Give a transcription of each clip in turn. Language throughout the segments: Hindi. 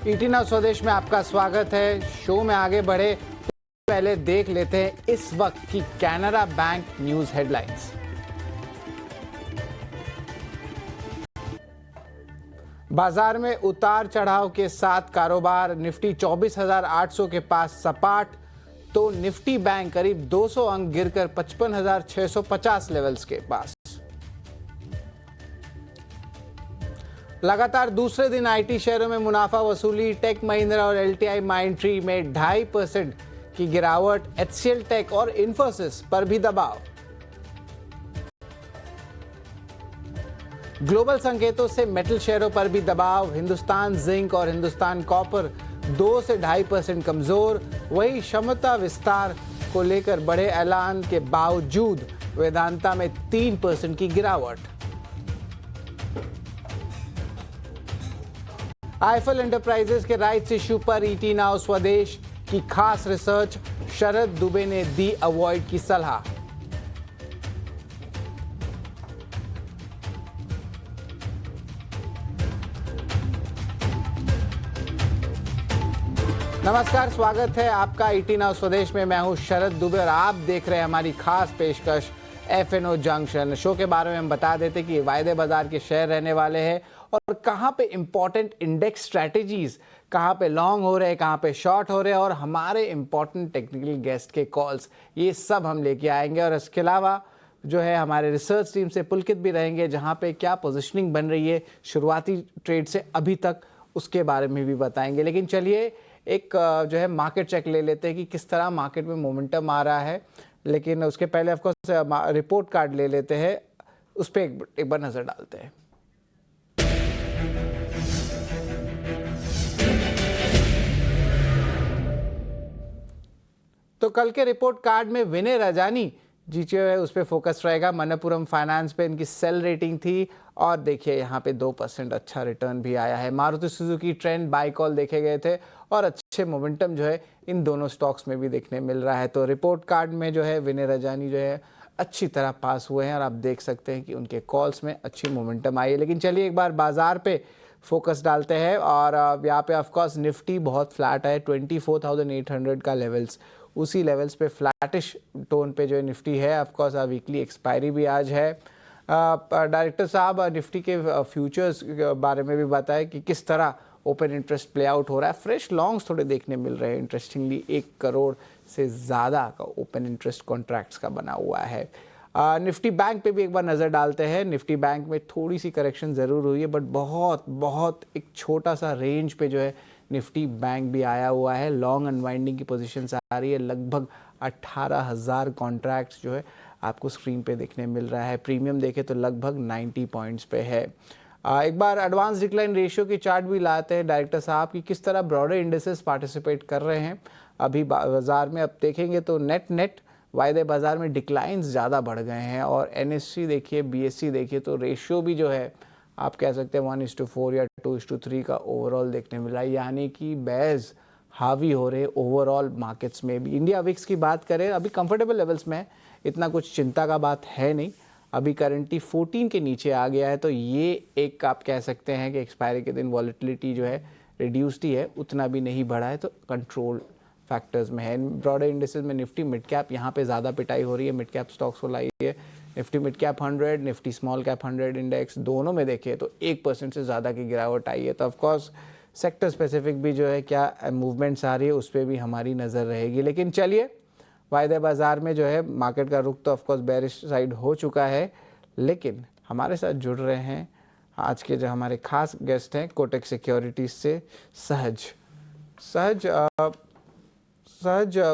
ईटी नाउ स्वदेश में आपका स्वागत है। शो में आगे बढ़े पहले देख लेते हैं इस वक्त की कैनरा बैंक न्यूज हेडलाइंस। बाजार में उतार चढ़ाव के साथ कारोबार, निफ्टी 24,800 के पास सपाट, तो निफ्टी बैंक करीब 200 अंक गिरकर 55,650 लेवल्स के पास। लगातार दूसरे दिन आईटी शेयरों में मुनाफा वसूली, टेक महिंद्रा और एलटीआई माइंडट्री में 2.5% की गिरावट, एचसीएल टेक और इन्फोसिस पर भी दबाव। ग्लोबल संकेतों से मेटल शेयरों पर भी दबाव, हिंदुस्तान जिंक और हिंदुस्तान कॉपर 2 से 2.5% कमजोर। वही क्षमता विस्तार को लेकर बड़े ऐलान के बावजूद वेदांता में 3% की गिरावट। आईफल एंटरप्राइजेस के राइट्स इश्यू पर ईटी नाउ स्वदेश की खास रिसर्च, शरद दुबे ने दी अवॉइड की सलाह। नमस्कार, स्वागत है आपका ईटी नाउ स्वदेश में। मैं हूं शरद दुबे और आप देख रहे हैं हमारी खास पेशकश एफएनओ जंक्शन। शो के बारे में हम बता देते कि वायदे बाजार के शेयर रहने वाले हैं और कहां पे इंपॉर्टेंट इंडेक्स स्ट्रैटेजीज, कहां पे लॉन्ग हो रहे हैं, कहां पे शॉर्ट हो रहे हैं और हमारे इंपॉर्टेंट टेक्निकल गेस्ट के कॉल्स, ये सब हम लेके आएंगे। और इसके अलावा जो है हमारे रिसर्च टीम से पुलकित भी रहेंगे, जहां पे क्या पोजिशनिंग बन रही है शुरुआती ट्रेड से अभी तक, उसके बारे में भी बताएंगे। लेकिन चलिए एक जो है मार्केट चेक ले लेते हैं कि किस तरह मार्केट में मोमेंटम आ रहा है। लेकिन उसके पहले ऑफकोर्स रिपोर्ट कार्ड ले लेते हैं, उस पर एक बार नजर डालते हैं। तो कल के रिपोर्ट कार्ड में विनय रजानी जी जो है उस पर फोकस रहेगा। मनप्पुरम फाइनेंस पे इनकी सेल रेटिंग थी और देखिए यहाँ पे 2% अच्छा रिटर्न भी आया है। Maruti Suzuki trend buy call देखे गए थे और अच्छे मोमेंटम जो है इन दोनों स्टॉक्स में भी देखने मिल रहा है। तो रिपोर्ट कार्ड में जो है विनय रजानी जो है अच्छी तरह पास हुए हैं और आप देख सकते हैं कि उनके कॉल्स में अच्छी मोमेंटम आई है। लेकिन चलिए एक बार बाजार पे फोकस डालते हैं और यहाँ पे ऑफकोर्स निफ्टी बहुत फ्लैट है, 24,800 का लेवल्स, उसी लेवल्स पे फ्लैटिश टोन पे जो है निफ्टी है। ऑफकोर्स वीकली एक्सपायरी भी आज है। डायरेक्टर साहब निफ्टी के फ्यूचर्स के बारे में भी बताएं कि किस तरह ओपन इंटरेस्ट प्ले आउट हो रहा है। फ्रेश लॉन्ग्स थोड़े देखने मिल रहे हैं। इंटरेस्टिंगली 1 करोड़ से ज़्यादा का ओपन इंटरेस्ट कॉन्ट्रैक्ट्स का बना हुआ है। निफ्टी बैंक पे भी एक बार नज़र डालते हैं। निफ्टी बैंक में थोड़ी सी करेक्शन ज़रूर हुई है, बट बहुत एक छोटा सा रेंज पे जो है निफ्टी बैंक भी आया हुआ है। लॉन्ग अनवाइंडिंग की पोजीशन आ रही है। लगभग 18,000 कॉन्ट्रैक्ट्स जो है आपको स्क्रीन पे देखने मिल रहा है। प्रीमियम देखें तो लगभग 90 पॉइंट्स पे है। एक बार एडवांस डिक्लाइन रेशियो की चार्ट भी लाते हैं डायरेक्टर साहब की, किस तरह ब्रॉडर इंडेसेस पार्टिसिपेट कर रहे हैं अभी बाजार में। अब देखेंगे तो नेट वायदे बाजार में डिक्लाइंस ज़्यादा बढ़ गए हैं और एनएससी देखिए, बीएससी देखिए तो रेशियो भी जो है आप कह सकते हैं 1:4 या 2:3 का ओवरऑल देखने मिला है। यानी कि बेज हावी हो रहे ओवरऑल मार्केट्स में भी। इंडिया विक्स की बात करें अभी कंफर्टेबल लेवल्स में, इतना कुछ चिंता का बात है नहीं। अभी करंटली 14 के नीचे आ गया है, तो ये एक आप कह सकते हैं कि एक्सपायरी के दिन वॉलेटिलिटी जो है रिड्यूस्ड ही है, उतना भी नहीं बढ़ा है, तो कंट्रोल फैक्टर्स में है। ब्रॉडर इंडेसेस में निफ्टी मिड कैप यहाँ पे ज़्यादा पिटाई हो रही है, मिड कैप स्टॉक्स को लाई है। Nifty mid cap 100, Nifty small cap 100 index, दोनों में देखें तो 1% से ज़्यादा की गिरावट आई है। तो ऑफकोर्स सेक्टर स्पेसिफिक भी जो है क्या मूवमेंट्स आ रही है उस पर भी हमारी नज़र रहेगी। लेकिन चलिए वायदे बाजार में जो है मार्केट का रुख तो ऑफकोर्स बेरिश साइड हो चुका है। लेकिन हमारे साथ जुड़ रहे हैं आज के जो हमारे खास गेस्ट हैं कोटक सिक्योरिटीज से सहज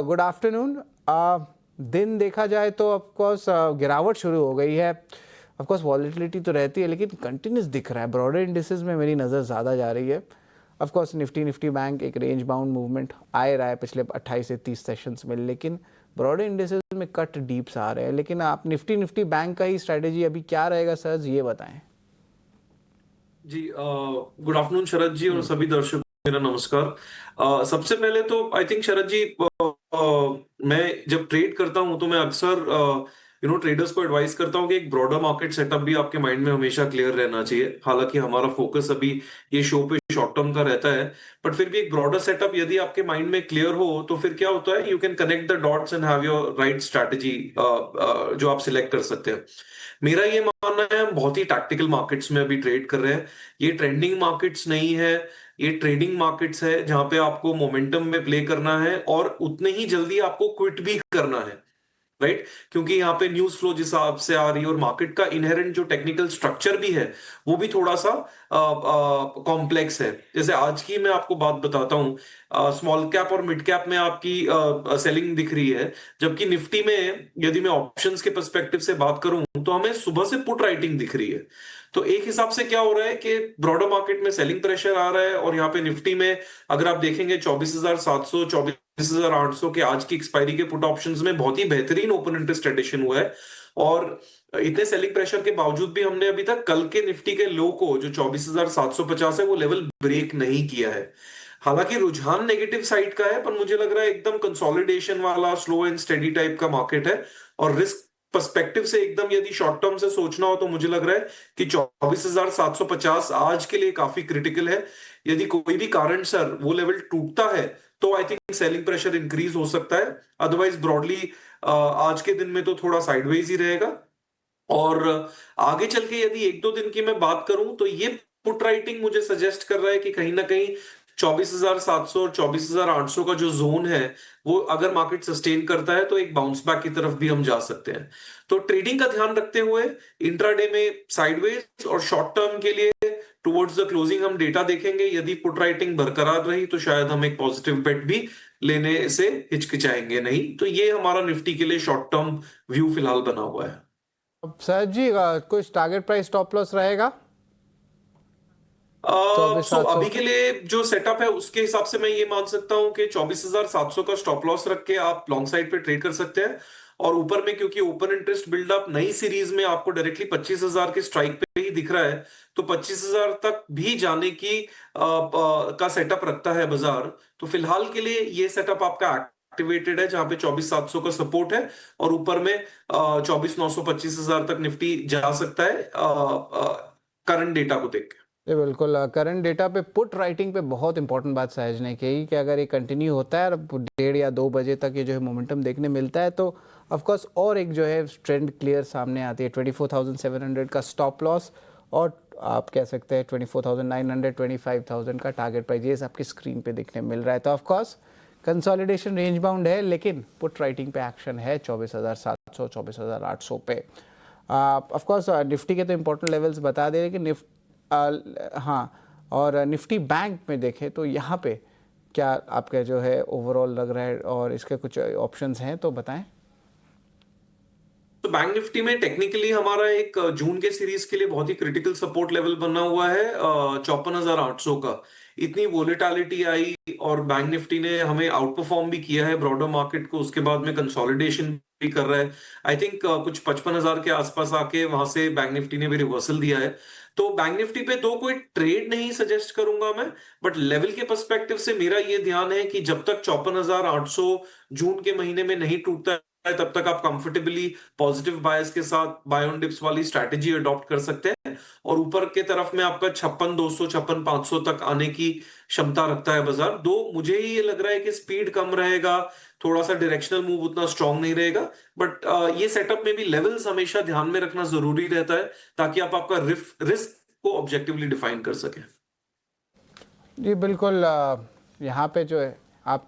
गुड आफ्टरनून। दिन देखा जाए तो ऑफकोर्स गिरावट शुरू हो गई है। ऑफकोर्स वॉलेटिलिटी तो रहती है लेकिन कंटिन्यूस दिख रहा है। ब्रॉडर इंडेसेस में मेरी नज़र ज़्यादा जा रही है। ऑफकोर्स निफ्टी बैंक एक रेंज बाउंड मूवमेंट आ रहा है पिछले 28 से 30 सेशंस में, लेकिन ब्रॉडर इंडेसेस में कट डीप्स आ रहे हैं। लेकिन आप निफ्टी बैंक का ही स्ट्रेटेजी अभी क्या रहेगा सर, ये बताएं। जी गुड आफ्टरनून शरद जी और सभी दर्शकों मेरा नमस्कार। सबसे पहले तो आई थिंक शरद जी मैं जब ट्रेड करता हूं तो मैं अक्सर ट्रेडर्स को एडवाइस करता हूँ कि एक ब्रॉडर मार्केट सेटअप भी आपके माइंड में हमेशा क्लियर रहना चाहिए। हालांकि हमारा फोकस अभी ये शो पे शॉर्ट टर्म का रहता है, बट फिर भी एक ब्रॉडर सेटअप यदि आपके माइंड में क्लियर हो तो फिर क्या होता है, you can connect the dots and have your right strategy जो आप सिलेक्ट कर सकते हैं। मेरा ये मानना है, हम बहुत ही टैक्टिकल मार्केट्स में अभी ट्रेड कर रहे हैं। ये ट्रेंडिंग मार्केट्स नहीं है, ये ट्रेडिंग मार्केट्स है जहां पे आपको मोमेंटम में प्ले करना है और उतने ही जल्दी आपको क्विट भी करना है, राइट। क्योंकि यहाँ पे न्यूज फ्लो जिस हिसाब से आ रही है और मार्केट का इनहेरेंट जो टेक्निकल स्ट्रक्चर भी है वो भी थोड़ा सा कॉम्प्लेक्स है। जैसे आज की मैं आपको बात बताता हूँ, स्मॉल कैप और मिड कैप में आपकी सेलिंग दिख रही है, जबकि निफ्टी में यदि मैं ऑप्शंस के पर्सपेक्टिव से बात करूं तो हमें सुबह से पुट राइटिंग दिख रही है। तो एक हिसाब से क्या हो रहा है कि ब्रॉडर मार्केट में सेलिंग प्रेशर आ रहा है, और यहाँ पे निफ्टी में अगर आप देखेंगे 24,700 24,800 के आज की एक्सपायरी के पुट ऑप्शंस में बहुत ही बेहतरीन ओपन इंटरेस्ट एडिशन हुआ है। और इतने सेलिंग प्रेशर के बावजूद भी हमने अभी तक कल के निफ्टी के लो को जो 24,750 है वो लेवल ब्रेक नहीं किया है। हालांकि रुझान नेगेटिव साइड का है, पर मुझे लग रहा है एकदम कंसोलिडेशन वाला स्लो एंड स्टेडी टाइप का मार्केट है। और रिस्क पर्सपेक्टिव से एकदम यदि शॉर्ट टर्म से सोचना हो तो मुझे लग रहा है कि 24,750 आज के लिए काफी क्रिटिकल है। यदि कोई भी कारण सर वो लेवल टूटता है तो I think selling pressure increase हो सकता है। अदरवाइज ब्रॉडली आज के दिन में तो थोड़ा साइडवेज ही रहेगा। और आगे चल के यदि एक दो दिन की मैं बात करूं तो ये पुट राइटिंग मुझे सजेस्ट कर रहा है कि कहीं ना कहीं 24,700 और 24,800 का जो जोन है वो अगर मार्केट सस्टेन करता है तो एक बाउंस बैक की तरफ भी हम जा सकते हैं। तो ट्रेडिंग का ध्यान रखते हुए इंट्राडे में साइडवेज और शॉर्ट टर्म के लिए टुवर्ड्स द क्लोजिंग हम डेटा देखेंगे। यदि पुट राइटिंग बरकरार रही तो शायद हम एक पॉजिटिव बेट भी लेने से हिचकिचाएंगे नहीं। तो ये हमारा निफ्टी के लिए शॉर्ट टर्म व्यू फिलहाल बना हुआ है। अब सहज जी कुछ टारगेट प्राइस स्टॉप लॉस रहेगा? चौबीस सो सात सौ अभी के लिए जो सेटअप है उसके हिसाब से मैं ये मान सकता हूं कि 24,700 का स्टॉप लॉस रख के आप लॉन्ग साइड पे ट्रेड कर सकते हैं। और ऊपर में क्योंकि ओपन इंटरेस्ट बिल्डअप नई सीरीज में आपको डायरेक्टली 25,000 के स्ट्राइक पे ही दिख रहा है, तो 25,000 तक भी जाने की का सेटअप रखता है बाजार। तो फिलहाल के लिए ये सेटअप आपका एक्टिवेटेड है जहां पे 24,700 का सपोर्ट है और ऊपर में 24,900 25,000 तक निफ्टी जा सकता है करंट डेटा को देख के। जी बिल्कुल। करंट डेटा पे पुट राइटिंग पे बहुत इंपॉर्टेंट बात सहज ने कही कि अगर ये कंटिन्यू होता है और 1:30 या 2 बजे तक ये जो है मोमेंटम देखने मिलता है तो ऑफ कोर्स और एक जो है ट्रेंड क्लियर सामने आती है। 24,700 का स्टॉप लॉस और आप कह सकते हैं 24,900 25,000 का टारगेट प्राइस ये आपकी स्क्रीन पे देखने मिल रहा है। तो of course consolidation range bound है, लेकिन पुट राइटिंग पे एक्शन है 24,700 24,800 पे। ऑफ कोर्स निफ्टी के तो इंपॉर्टेंट लेवल्स बता दे रहे कि हाँ, और निफ्टी बैंक में देखें तो यहाँ पे क्या आपका जो है ओवरऑल लग रहा है और इसके कुछ ऑप्शंस हैं तो बताएं। तो बैंक निफ्टी में टेक्निकली हमारा एक जून के सीरीज के लिए बहुत ही क्रिटिकल सपोर्ट लेवल बना हुआ है 54,800 का। इतनी वोलेटिलिटी आई और बैंक निफ्टी ने हमें आउट परफॉर्म भी किया है ब्रॉडर मार्केट को, उसके बाद में कंसोलिडेशन भी कर रहा है। आई थिंक कुछ 55,000 के आसपास आके वहां से बैंक निफ्टी ने भी रिवर्सल दिया है। तो बैंक निफ्टी पे तो कोई ट्रेड नहीं सजेस्ट करूंगा मैं, बट लेवल के पर्सपेक्टिव से मेरा ये ध्यान है कि जब तक 54,800 जून के महीने में नहीं टूटता है तब तक आप कंफर्टेबली पॉजिटिव बायस के साथ बाय ऑन डिप्स वाली स्ट्रैटेजी अडॉप्ट कर सकते हैं। और ऊपर के तरफ में आपका 56,200 56,500 तक आने की क्षमता रखता है बाजार। दो मुझे ही ये लग रहा है कि स्पीड कम रहेगा, थोड़ा सा डायरेक्शनल मूव उतना स्ट्रांग नहीं रहेगा, बट ये सेटअप में भी लेवल्स हमेशा ध्यान में रखना जरूरी रहता है ताकि आप आपका रिस्क को ऑब्जेक्टिवली डिफाइन कर सकें। जी बिल्कुल। यहाँ पे जो है आप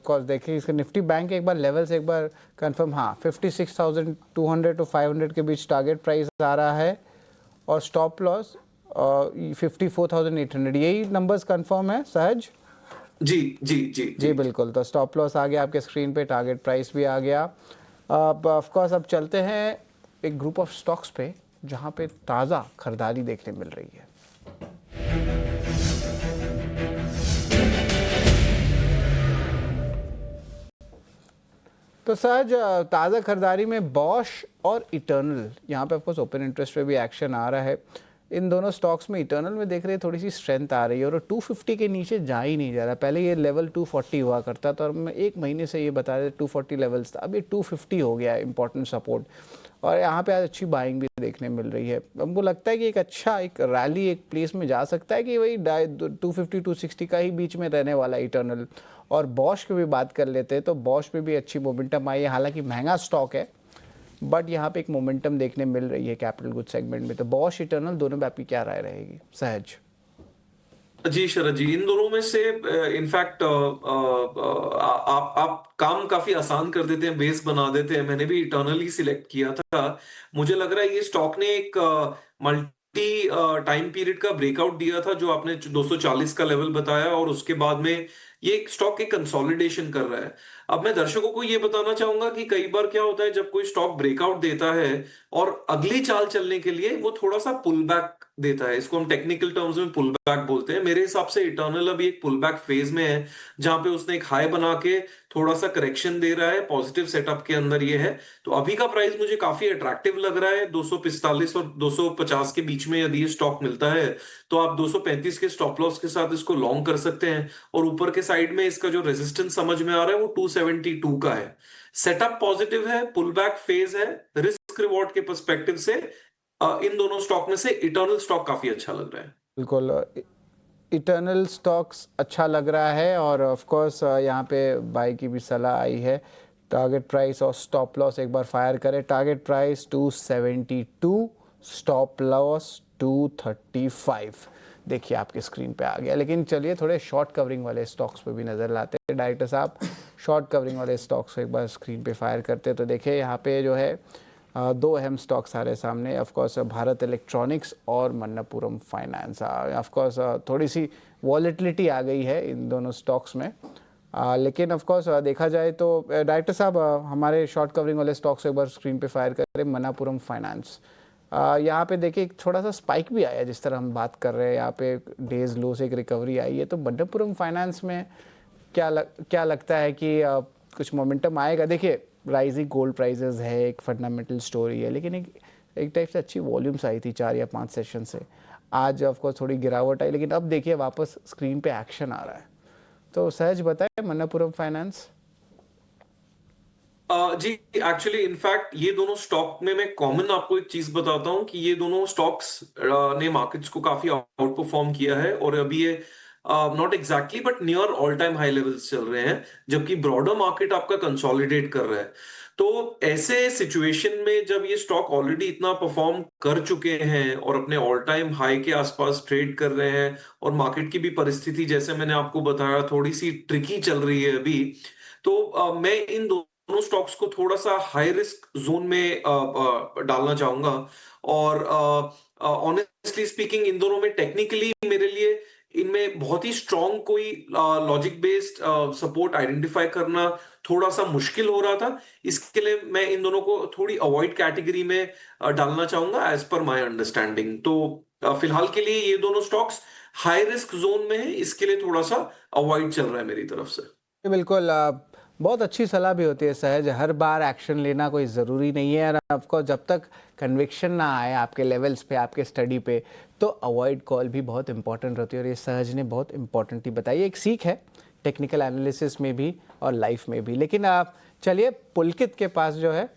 कॉज देखिए इसका निफ्टी बैंक एक बार लेवल से एक बार कंफर्म, हाँ 56,200 to 500 के बीच टारगेट प्राइस आ रहा है और स्टॉप लॉस 54,800, यही नंबर्स कंफर्म है सहज? जी जी जी जी बिल्कुल। तो स्टॉप लॉस आ गया आपके स्क्रीन पे, टारगेट प्राइस भी आ गया। अब ऑफ कोर्स अब चलते हैं एक ग्रुप ऑफ स्टॉक्स पे जहाँ पे ताज़ा खरीदारी देखने मिल रही है। तो सहज ताज़ा खरीदारी में बॉश और इटर्नल, यहाँ पे ऑफकोर्स ओपन इंटरेस्ट पे भी एक्शन आ रहा है। इन दोनों स्टॉक्स में इटर्नल में देख रहे हैं थोड़ी सी स्ट्रेंथ आ रही है और 250 के नीचे जा ही नहीं जा रहा। पहले ये लेवल 240 हुआ करता था और मैं एक महीने से ये बता रहे 240 लेवल्स था, अब ये 250 हो गया है इंपॉर्टेंट सपोर्ट। और यहाँ पे आज अच्छी बाइंग भी देखने मिल रही है। हमको लगता है कि एक अच्छा एक रैली एक प्लेस में जा सकता है कि वही 250 260 का ही बीच में रहने वाला इटर्नल। और बॉश की भी बात कर लेते हैं तो बॉश में भी अच्छी मोमेंटम आई है, हालांकि महंगा स्टॉक है बट यहाँ पे एक मोमेंटम देखने मिल रही है कैपिटल गुड सेगमेंट में। तो बॉश इटर्नल दोनों में आपकी क्या राय रहेगी सहज? जी शरद जी, इन दोनों में से इनफैक्ट आप काम काफी आसान कर देते हैं, बेस बना देते हैं। मैंने भी इटर्नली सिलेक्ट किया था। मुझे लग रहा है ये स्टॉक ने एक मल्टी टाइम पीरियड का ब्रेकआउट दिया था, जो आपने 240 का लेवल बताया, और उसके बाद में ये स्टॉक एक कंसोलिडेशन कर रहा है। अब मैं दर्शकों को ये बताना चाहूंगा कि कई बार क्या होता है, जब कोई स्टॉक ब्रेकआउट देता है और अगली चाल चलने के लिए वो थोड़ा सा पुल बैक देता है, इसको हम टेक्निकल टर्म्स में पुल बैक बोलते हैं। मेरे हिसाब से इटर्नल अभी एक पुल बैक फेज में है, जहां पे उसने एक हाई बना के थोड़ा सा करेक्शन दे रहा है, पॉजिटिव सेटअप के अंदर ये है। तो अभी का प्राइस मुझे काफी अट्रैक्टिव लग रहा है, 245 और 250 के बीच में यदि ये स्टॉक मिलता है तो आप 235 के स्टॉप लॉस के साथ इसको लॉन्ग कर सकते हैं। और ऊपर के साइड में इसका जो रेजिस्टेंस समझ में आ रहा है वो 272 का है। सेटअप पॉजिटिव है, पुल बैक फेज है, रिस्क रिवॉर्ड के पर्सपेक्टिव से इन दोनों स्टॉक में से इटर्नल स्टॉक काफी अच्छा लग रहा है। बिल्कुल, इटर्नल स्टॉक्स अच्छा लग रहा है और ऑफ कोर्स यहाँ पे बाई की भी सलाह आई है। टारगेट प्राइस और स्टॉप लॉस एक बार फायर करें। Target price 272, stop loss 235। देखिए आपके स्क्रीन पे आ गया। लेकिन चलिए थोड़े शॉर्ट कवरिंग वाले स्टॉक्स पे भी नज़र लाते हैं। डायरेक्टर साहब शॉर्ट कवरिंग वाले स्टॉक्स को एक बार स्क्रीन पे फायर करते हैं तो देखिए यहाँ पे जो है दो अहम स्टॉक्स आ रहे सामने। ऑफ कोर्स भारत इलेक्ट्रॉनिक्स और मन्नपुरम फाइनेंस। ऑफ कोर्स थोड़ी सी वॉलेटिलिटी आ गई है इन दोनों स्टॉक्स में, लेकिन ऑफ कोर्स देखा जाए तो डायरेक्टर साहब हमारे शॉर्ट कवरिंग वाले स्टॉक्स एक बार स्क्रीन पे फायर करें। मन्नपुरम फाइनेंस यहाँ पे देखिए एक थोड़ा सा स्पाइक भी आया, जिस तरह हम बात कर रहे हैं यहाँ पे डेज लो से एक रिकवरी आई है। तो मन्नपुरम फाइनेंस में क्या लगता है कि कुछ मोमेंटम आएगा? देखिए राइजिंग गोल्ड प्राइजेस है, एक फंडामेंटल स्टोरी है, लेकिन एक टाइप से अच्छी वॉल्यूम्स आई थी 4 या 5 सेशन से। आज ऑफ कोर्स थोड़ी गिरावट आई, लेकिन अब देखिए वापस स्क्रीन पे एक्शन आ रहा है। तो सहज बताएं मन्नपुरम फाइनेंस। जी एक्चुअली इनफैक्ट ये दोनों स्टॉक में मैं कॉमन आपको एक चीज बताता हूं कि ये दोनों स्टॉक्स ने मार्केट्स को काफी आउट परफॉर्म किया है, और अभी ये not exactly but near all time high levels चल रहे हैं, जबकि ब्रॉडर मार्केट आपका कंसोलिडेट कर रहा है। तो ऐसे सिचुएशन में जब ये स्टॉक ऑलरेडी इतना परफॉर्म कर चुके हैं और अपने ऑल टाइम हाई के आसपास ट्रेड कर रहे हैं, और मार्केट की भी परिस्थिति जैसे मैंने आपको बताया थोड़ी सी ट्रिकी चल रही है अभी, तो मैं इन दोनों स्टॉक्स को थोड़ा सा हाई रिस्क जोन में डालना चाहूंगा। और ऑनेस्टली स्पीकिंग इन दोनों में टेक्निकली मेरे लिए इनमें बहुत ही स्ट्रॉन्ग कोई लॉजिक बेस्ड सपोर्ट आइडेंटिफाई करना थोड़ा सा मुश्किल हो रहा था। इसके लिए मैं इन दोनों को थोड़ी अवॉइड कैटेगरी में डालना चाहूंगा एज पर माय अंडरस्टैंडिंग। तो फिलहाल के लिए ये दोनों स्टॉक्स हाई रिस्क जोन में है, इसके लिए थोड़ा सा अवॉइड चल रहा है मेरी तरफ से। बिल्कुल, बहुत अच्छी सलाह भी होती है सहज। हर बार एक्शन लेना कोई ज़रूरी नहीं है, और आपको जब तक कन्विक्शन ना आए आपके लेवल्स पे, आपके स्टडी पे, तो अवॉइड कॉल भी बहुत इंपॉर्टेंट होती है। और ये सहज ने बहुत इंपॉर्टेंटली बताई। एक सीख है टेक्निकल एनालिसिस में भी और लाइफ में भी। लेकिन आप चलिए पुलकित के पास जो है,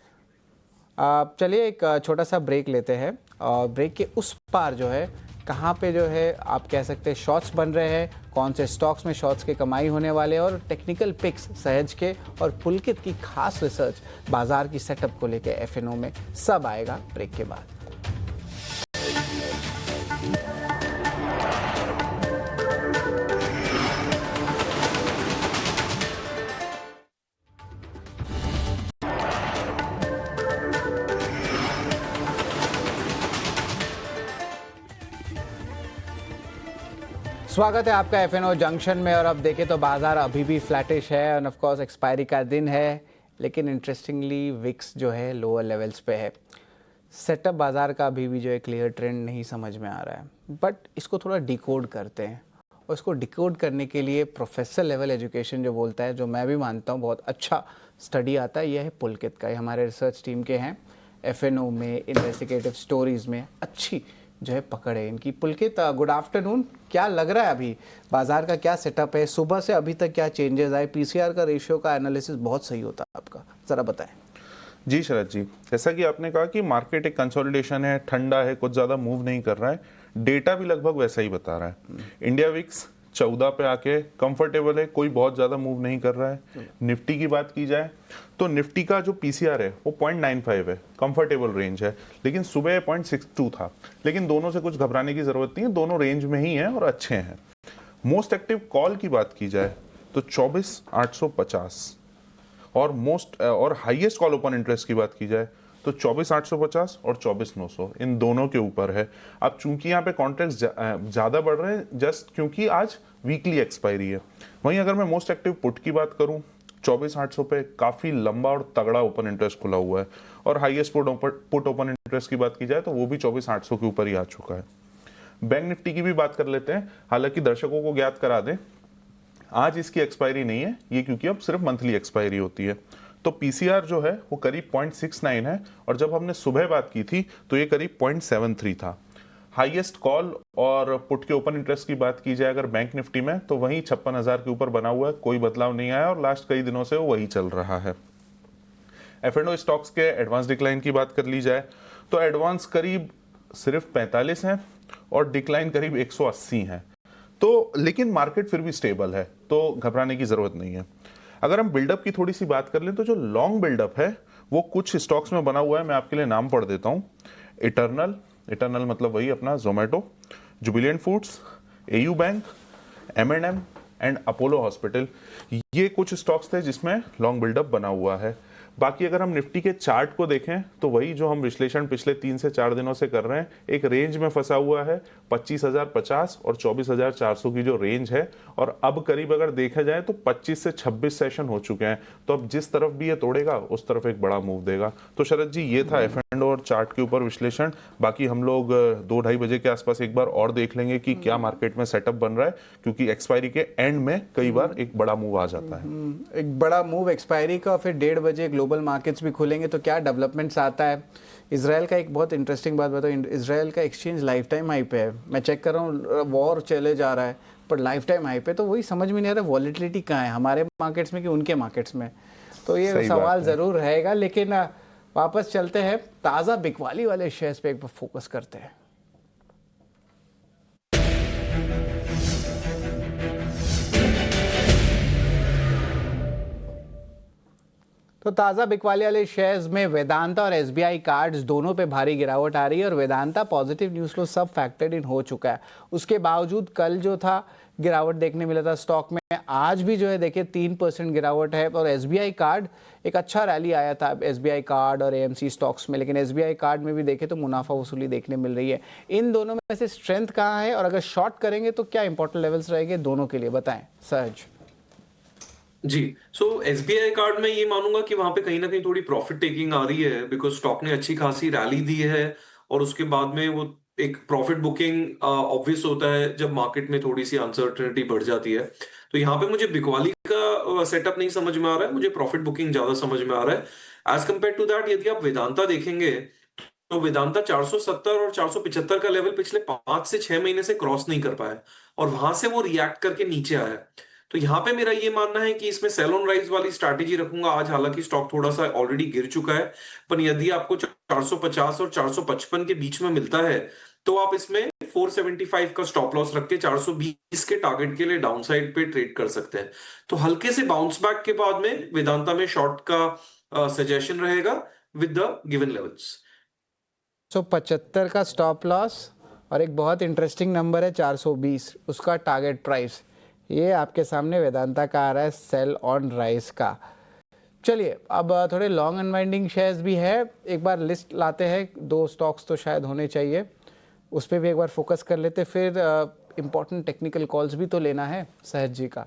आप चलिए एक छोटा सा ब्रेक लेते हैं। और ब्रेक के उस पार जो है कहाँ पे जो है आप कह सकते हैं शॉर्ट्स बन रहे हैं, कौन से स्टॉक्स में शॉर्ट्स के कमाई होने वाले हैं, और टेक्निकल पिक्स सहज के और पुलकित की खास रिसर्च बाजार की सेटअप को लेके एफएनओ में, सब आएगा ब्रेक के बाद। स्वागत है आपका एफएनओ जंक्शन में। और अब देखें तो बाजार अभी भी फ्लैटिश है, और ऑफ कोर्स एक्सपायरी का दिन है, लेकिन इंटरेस्टिंगली विक्स जो है लोअर लेवल्स पे है। सेटअप बाजार का अभी भी जो है क्लियर ट्रेंड नहीं समझ में आ रहा है, बट इसको थोड़ा डिकोड करते हैं। और इसको डिकोड करने के लिए प्रोफेसर लेवल एजुकेशन जो बोलता है, जो मैं भी मानता हूँ बहुत अच्छा स्टडी आता है, यह है पुलकित का। ये हमारे रिसर्च टीम के हैं, एफएनओ में इन्वेस्टिगेटिव स्टोरीज में अच्छी जो है पकड़ है इनकी। पुलकित गुड आफ्टरनून। क्या लग रहा है अभी बाजार का, क्या सेटअप है, सुबह से अभी तक क्या चेंजेस आए? पीसीआर का रेशियो का एनालिसिस बहुत सही होता है आपका, ज़रा बताएं। जी शरद जी, जैसा कि आपने कहा कि मार्केट एक कंसोलिडेशन है, ठंडा है, कुछ ज़्यादा मूव नहीं कर रहा है। डेटा भी लगभग वैसा ही बता रहा है। इंडिया विक्स 14 पे आके कंफर्टेबल है, कोई बहुत ज़्यादा मूव नहीं कर रहा है। निफ्टी की बात की जाए तो निफ्टी का जो पीसीआर है वो 0.95 है, कंफर्टेबल रेंज है, लेकिन सुबह 0.62 था। लेकिन दोनों से कुछ घबराने की ज़रूरत नहीं है, दोनों रेंज में ही हैं और अच्छे हैं। मोस्ट एक्टिव कॉल की बात की जाए तो 24,850 और हाईएस्ट कॉल ओपन इंटरेस्ट की बात की जाए तो 24,850 और 24,900 इन दोनों के ऊपर है। अब चूंकि यहाँ पे कॉन्ट्रैक्ट्स ज़्यादा बढ़ रहे हैं जस्ट क्योंकि आज वीकली एक्सपायरी है। वहीं अगर मैं मोस्ट एक्टिव पुट की बात करूं 24,800 पे काफ़ी लंबा और तगड़ा ओपन इंटरेस्ट खुला हुआ है, और हाईएस्ट पुट ओपन इंटरेस्ट की बात की जाए तो वो भी 24,800 के ऊपर ही आ चुका है। बैंक निफ्टी की भी बात कर लेते हैं। हालांकि दर्शकों को ज्ञात करा दें, आज इसकी एक्सपायरी नहीं है, ये क्योंकि अब सिर्फ मंथली एक्सपायरी होती है। तो पीसीआर जो है वो करीब 0.69 है, और जब हमने सुबह बात की थी तो ये करीब 0.73 था। हाईएस्ट कॉल और पुट के ओपन इंटरेस्ट की बात की जाए अगर बैंक निफ्टी में तो वही 56,000 के ऊपर बना हुआ है, कोई बदलाव नहीं आया और लास्ट कई दिनों से वो वही चल रहा है। F&O स्टॉक्स के एडवांस डिक्लाइन की बात कर ली जाए तो एडवांस करीब सिर्फ 45 है और डिक्लाइन करीब 180 है। तो लेकिन मार्केट फिर भी स्टेबल है, तो घबराने की जरूरत नहीं है। अगर हम बिल्डअप की थोड़ी सी बात कर लें तो जो लॉन्ग बिल्डअप है वो कुछ स्टॉक्स में बना हुआ है। मैं आपके लिए नाम पढ़ देता हूं। इटर्नल मतलब वही अपना Zomato, Jubilant foods, AU bank, M&M and Apollo hospital, ये कुछ स्टॉक्स थे जिसमें लॉन्ग बिल्डअप बना हुआ है। बाकी अगर हम निफ्टी के चार्ट को देखें तो वही जो हम विश्लेषण पिछले 3 से 4 दिनों से कर रहे हैं, एक रेंज में फंसा हुआ है 25,050 और 24,400 की जो रेंज है। और अब करीब अगर देखा जाए तो 25 से 26 सेशन हो चुके हैं, तो अब जिस तरफ भी ये तोड़ेगा उस तरफ एक बड़ा मूव देगा। तो शरद जी, ये था F&O और चार्ट के ऊपर विश्लेषण। बाकी हम लोग 2-2:30 बजे के आसपास एक बार और देख लेंगे कि क्या मार्केट में सेटअप बन रहा है, क्योंकि एक्सपायरी के एंड में कई बार एक बड़ा मूव आ जाता है। एक बड़ा मूव एक्सपायरी का, फिर 1:30 बजे ग्लोबल मार्केट्स भी खुलेंगे तो क्या डेवलपमेंट्स आता है। इसराइल का एक बहुत इंटरेस्टिंग बात बताओ, इसराइल का एक्सचेंज लाइफ टाइम हाई पे है। मैं चेक कर रहा हूँ, वॉर चले जा रहा है पर लाइफ टाइम हाई पे, तो वही समझ में नहीं आ रहा वॉलेटिलिटी कहाँ है, हमारे मार्केट्स में कि उनके मार्केट्स में। तो ये सवाल ज़रूर रहेगा। लेकिन वापस चलते हैं, ताज़ा बिकवाली वाले शेयर्स पे एक बार फोकस करते हैं। तो ताज़ा बिकवाली वाले शेयर्स में वेदांता और एसबीआई कार्ड्स दोनों पे भारी गिरावट आ रही है, और वेदांता पॉजिटिव न्यूज़ फ्लो सब फैक्टर्ड इन हो चुका है। उसके बावजूद कल जो था गिरावट देखने मिला था स्टॉक में, आज भी जो है देखिए 3% गिरावट है। और एसबीआई कार्ड एक अच्छा रैली आया था एसबीआई कार्ड और एएमसी स्टॉक्स में, लेकिन एसबीआई कार्ड में भी देखें तो मुनाफा वसूली देखने मिल रही है। इन दोनों में से स्ट्रेंथ कहाँ है, और अगर शॉर्ट करेंगे तो क्या इंपॉर्टेंट लेवल्स रहेंगे दोनों के लिए, बताएं सहज। जी, सो एसबीआई कार्ड में ये मानूंगा कि वहां पे कहीं ना कहीं थोड़ी प्रॉफिट टेकिंग आ रही है, बिकॉज स्टॉक ने अच्छी खासी रैली दी है और उसके बाद में वो एक प्रॉफिट बुकिंग ऑब्वियस होता है जब मार्केट में थोड़ी सी अनसर्टेनिटी बढ़ जाती है। तो यहाँ पे मुझे बिकवाली का सेटअप नहीं समझ में आ रहा है, मुझे प्रॉफिट बुकिंग ज्यादा समझ में आ रहा है। एज कम्पेयर टू दैट यदि आप वेदांता देखेंगे तो वेदांता 470 और 475 का लेवल पिछले 5 से 6 महीने से क्रॉस नहीं कर पाया और वहां से वो रिएक्ट करके नीचे आया। तो यहाँ पे मेरा ये मानना है कि इसमें सेल ऑन राइज वाली स्ट्रैटेजी रखूंगा आज। हालांकि स्टॉक थोड़ा सा ऑलरेडी गिर चुका है, पर यदि आपको 450 और 455 के बीच में मिलता है तो आप इसमें 475 का स्टॉप लॉस रख के 420 के टारगेट के लिए डाउन साइड पे ट्रेड कर सकते हैं। तो हल्के से बाउंस बैक के बाद में वेदांता में शॉर्ट का सजेशन रहेगा विद द गिवन लेवल्स। 175 का स्टॉप लॉस और एक बहुत इंटरेस्टिंग नंबर है 420 उसका टारगेट प्राइस। ये आपके सामने वेदांता का आ रहा है सेल ऑन राइज का। चलिए अब थोड़े लॉन्ग अनवाइंडिंग शेयर्स भी है, एक बार लिस्ट लाते हैं। 2 स्टॉक्स तो शायद होने चाहिए, उस पर भी एक बार फोकस कर लेते। फिर इम्पोर्टेंट टेक्निकल कॉल्स भी तो लेना है सहज जी का।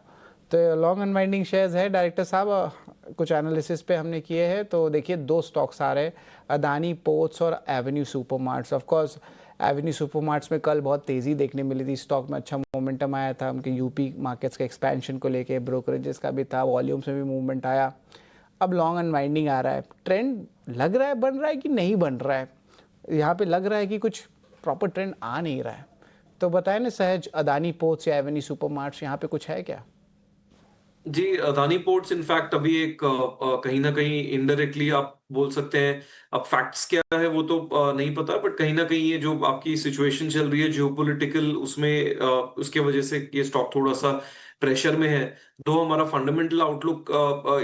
तो लॉन्ग अनवाइंडिंग शेयर्स है डायरेक्टर साहब, कुछ एनालिसिस पे हमने किए हैं। तो देखिए 2 स्टॉक्स आ रहे हैं, अदानी पोर्ट्स और Avenue Supermarts. Of course Avenue Supermarts में कल बहुत तेज़ी देखने मिली थी, स्टॉक में अच्छा मोमेंटम आया था, उनके यूपी मार्केट्स के एक्सपेंशन को लेके, ब्रोकरेजेस का भी था, वॉल्यूम्स में भी मूवमेंट आया। अब लॉन्ग अनवाइंडिंग आ रहा है, ट्रेंड लग रहा है बन रहा है कि नहीं बन रहा है। यहाँ पे लग रहा है कि कुछ प्रॉपर ट्रेंड आ नहीं रहा है। तो बताएं ना सहज, अदानी पोर्ट्स या एवेन्यू सुपरमार्ट्स यहाँ पे कुछ है क्या? जी, अदानी पोर्ट्स इनफैक्ट अभी एक कहीं ना कहीं इनडायरेक्टली आप बोल सकते हैं। अब फैक्ट्स क्या है वो तो नहीं पता, बट कहीं ना कहीं ये जो आपकी सिचुएशन चल रही है जियोपॉलिटिकल, उसमें उसके वजह से ये स्टॉक थोड़ा सा प्रेशर में है। दो हमारा फंडामेंटल आउटलुक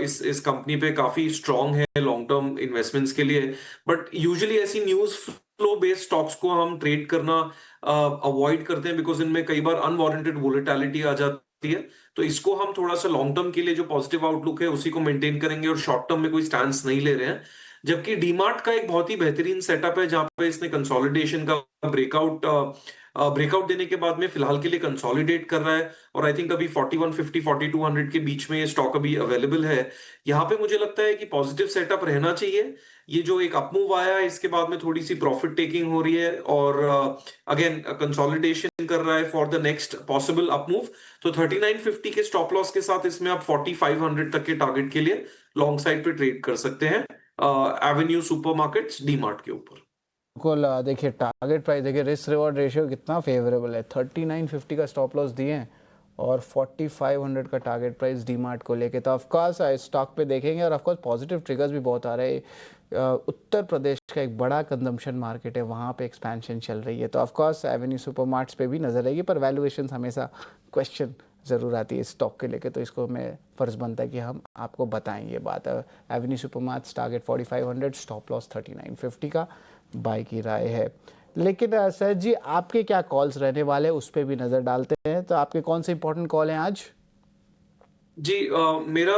इस कंपनी पे काफी स्ट्रांग है लॉन्ग टर्म इन्वेस्टमेंट्स के लिए। बट यूजुअली ऐसी न्यूज फ्लो बेस्ड स्टॉक्स को हम ट्रेड करना अवॉइड करते हैं, बिकॉज इनमें कई बार अनवारंटेड वोलेटिलिटी आ जाती है। तो इसको हम थोड़ा सा लॉन्ग टर्म के लिए जो पॉजिटिव आउटलुक है उसी को मेंटेन करेंगे और शॉर्ट टर्म में कोई स्टैंड नहीं ले रहे हैं। जबकि डीमार्ट का एक बहुत ही बेहतरीन सेटअप है जहां पे इसने कंसोलिडेशन का ब्रेकआउट देने के बाद में फिलहाल के लिए कंसोलिडेट कर रहा है। और आई थिंक अभी 4150 4200 के बीच में ये स्टॉक अभी अवेलेबल है। यहाँ पे मुझे लगता है कि पॉजिटिव सेटअप रहना चाहिए। ये जो एक अपमूव आया है इसके बाद में थोड़ी सी प्रॉफिट टेकिंग हो रही है और अगेन कंसोलिडेशन कर रहा है for the next possible up move. तो 3950 के स्टॉप लॉस के साथ इसमें आप 4500 तक के टारगेट के लिए लॉन्ग साइड पे ट्रेड कर सकते हैं एवेन्यू सुपरमार्केट्स डीमार्ट के ऊपर। बिल्कुल देखिए टारगेट प्राइस देखिए, रिस्क रिवॉर्ड रेशियो कितना फेवरेबल है। 3950 का स्टॉप लॉस दिए हैं और 4500 का टारगेट प्राइस डीमार्ट को लेके। तो ऑफकोर्स स्टॉक पे देखेंगे और ऑफकोर्स पॉजिटिव ट्रिगर्स भी बहुत आ रहे हैं। उत्तर प्रदेश का एक बड़ा कंजम्पशन मार्केट है, वहाँ पे एक्सपेंशन चल रही है। तो ऑफकोर्स एवेन्यू सुपरमार्ट्स पे भी नजर रहेगी, पर वैल्यूएशन हमेशा क्वेश्चन ज़रूर आती है स्टॉक के लेके। तो इसको हमें फ़र्ज़ बनता है कि हम आपको बताएं ये बात। Avenue Supermarts target 4500, stop loss 3950 का बाय की राय है। लेकिन सर जी आपके क्या कॉल्स रहने वाले हैं उस पर भी नज़र डालते हैं। तो आपके कौन से इंपॉर्टेंट कॉल हैं आज? जी, मेरा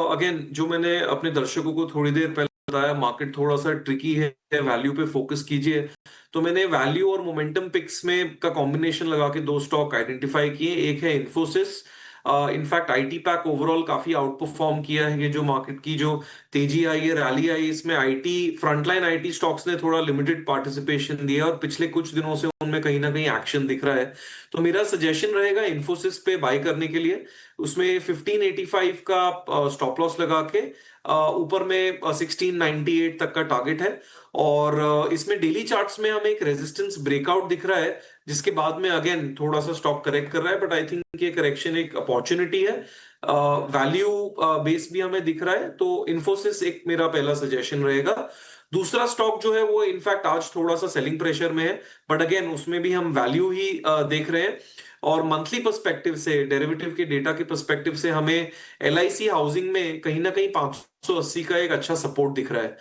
अगेन जो मैंने अपने दर्शकों को थोड़ी देर पहले बताया, मार्केट थोड़ा सा ट्रिकी है, वैल्यू पे फोकस कीजिए। तो मैंने वैल्यू और मोमेंटम पिक्स में का कॉम्बिनेशन लगा के दो स्टॉक आइडेंटिफाई किए। एक है Infosys. In fact IT pack overall काफी आउट परफॉर्म किया है। ये जो मार्केट की जो तेजी आई है, रैली आई, इसमें आईटी फ्रंटलाइन आईटी स्टॉक्स ने थोड़ा लिमिटेड पार्टिसिपेशन दिया और पिछले कुछ दिनों से उनमें कहीं ना कहीं एक्शन दिख रहा है। तो मेरा सजेशन रहेगा इन्फोसिस पे बाय करने के लिए। उसमें 1585 का स्टॉप लॉस लगा के ऊपर में 1698 तक का टारगेट है। और इसमें डेली चार्ट्स में हमें एक रेजिस्टेंस ब्रेकआउट दिख रहा है, जिसके बाद में अगेन थोड़ा सा स्टॉक करेक्ट कर रहा है। बट आई थिंक ये करेक्शन एक अपॉर्चुनिटी है। वैल्यू बेस भी हमें दिख रहा है, तो इन्फोसिस एक मेरा पहला सजेशन रहेगा। दूसरा स्टॉक जो है वो इनफैक्ट आज थोड़ा सा सेलिंग प्रेशर में है, बट अगेन उसमें भी हम वैल्यू ही देख रहे हैं। और मंथली पर्सपेक्टिव से, डेरिवेटिव के डेटा के पर्सपेक्टिव से हमें एलआईसी हाउसिंग में कहीं ना कहीं 580 का एक अच्छा सपोर्ट दिख रहा है।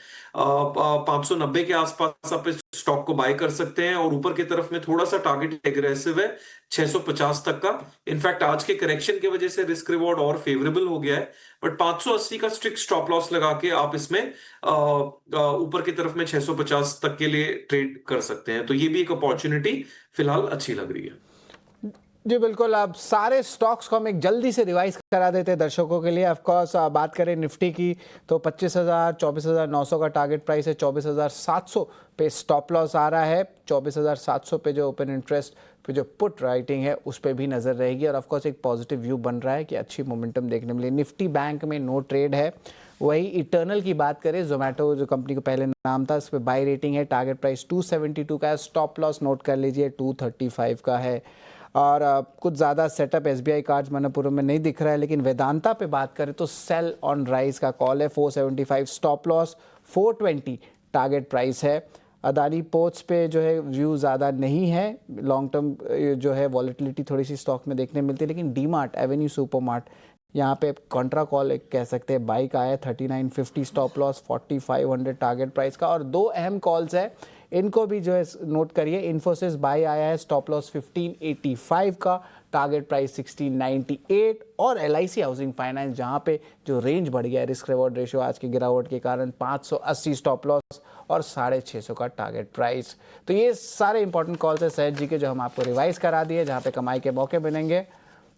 590 के आसपास आप इस स्टॉक को बाय कर सकते हैं और ऊपर की तरफ में थोड़ा सा टारगेट एग्रेसिव है 650 तक का। इनफैक्ट आज के करेक्शन की वजह से रिस्क रिवॉर्ड और फेवरेबल हो गया है। बट 580 का स्ट्रिक्ट स्टॉप लॉस लगा के आप इसमें ऊपर की तरफ में 650 तक के लिए ट्रेड कर सकते हैं। तो ये भी एक अपॉर्चुनिटी फिलहाल अच्छी लग रही है। जी बिल्कुल। अब सारे स्टॉक्स को हम एक जल्दी से रिवाइज करा देते हैं दर्शकों के लिए। ऑफकोर्स बात करें निफ्टी की तो 25,000 24,900 का टारगेट प्राइस है। 24,700 पे स्टॉप लॉस आ रहा है। 24,700 पे जो ओपन इंटरेस्ट पे जो पुट राइटिंग है उस पर भी नज़र रहेगी। और ऑफकोर्स एक पॉजिटिव व्यू बन रहा है कि अच्छी मोमेंटम देखने मिली। निफ्टी बैंक में नो ट्रेड है। वही इटर्नल की बात करें, जोमेटो जो कंपनी को पहले नाम था, उस पर बाई रेटिंग है। टारगेट प्राइस 272 का है। स्टॉप लॉस नोट कर लीजिए 235 का है। और कुछ ज़्यादा सेटअप एसबीआई कार्ड्स मनपुरम में नहीं दिख रहा है। लेकिन वेदांता पे बात करें तो सेल ऑन राइज का कॉल है। 475 स्टॉप लॉस, 420 टारगेट प्राइस है। अदानी पोर्ट्स पे जो है व्यू ज़्यादा नहीं है। लॉन्ग टर्म जो है वॉलेटिलिटी थोड़ी सी स्टॉक में देखने मिलती है। लेकिन डीमार्ट, एवेन्यू सुपरमार्ट, यहाँ पे कॉन्ट्रा कॉल एक कह सकते हैं बाई का है। 3950 स्टॉप लॉस, 4500 टारगेट प्राइस का। और दो अहम कॉल्स है, इनको भी जो है नोट करिए। इन्फोसिस बाई आया है, स्टॉप लॉस 1585 का, टारगेट प्राइस 1698। और एलआईसी हाउसिंग फाइनेंस जहाँ पे जो रेंज बढ़ गया है रिस्क रिवॉर्ड रेशियो आज की गिरावट के कारण, 580 स्टॉप लॉस और 650 का टारगेट प्राइस। तो ये सारे इंपॉर्टेंट कॉल्स है सहज जी के जो हम आपको रिवाइज करा दिए, जहाँ पे कमाई के मौके बनेंगे।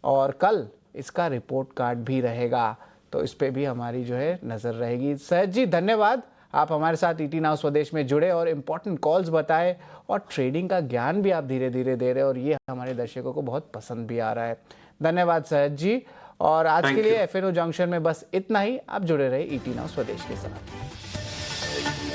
और कल इसका रिपोर्ट कार्ड भी रहेगा, तो इस पर भी हमारी जो है नज़र रहेगी। सहज जी धन्यवाद, आप हमारे साथ ईटी नाउ स्वदेश में जुड़े और इम्पोर्टेंट कॉल्स बताए और ट्रेडिंग का ज्ञान भी आप धीरे धीरे दे रहे हैं और ये हमारे दर्शकों को बहुत पसंद भी आ रहा है। धन्यवाद सहज जी। और आज के लिए एफएनओ जंक्शन में बस इतना ही। आप जुड़े रहे ईटी नाउ स्वदेश के साथ।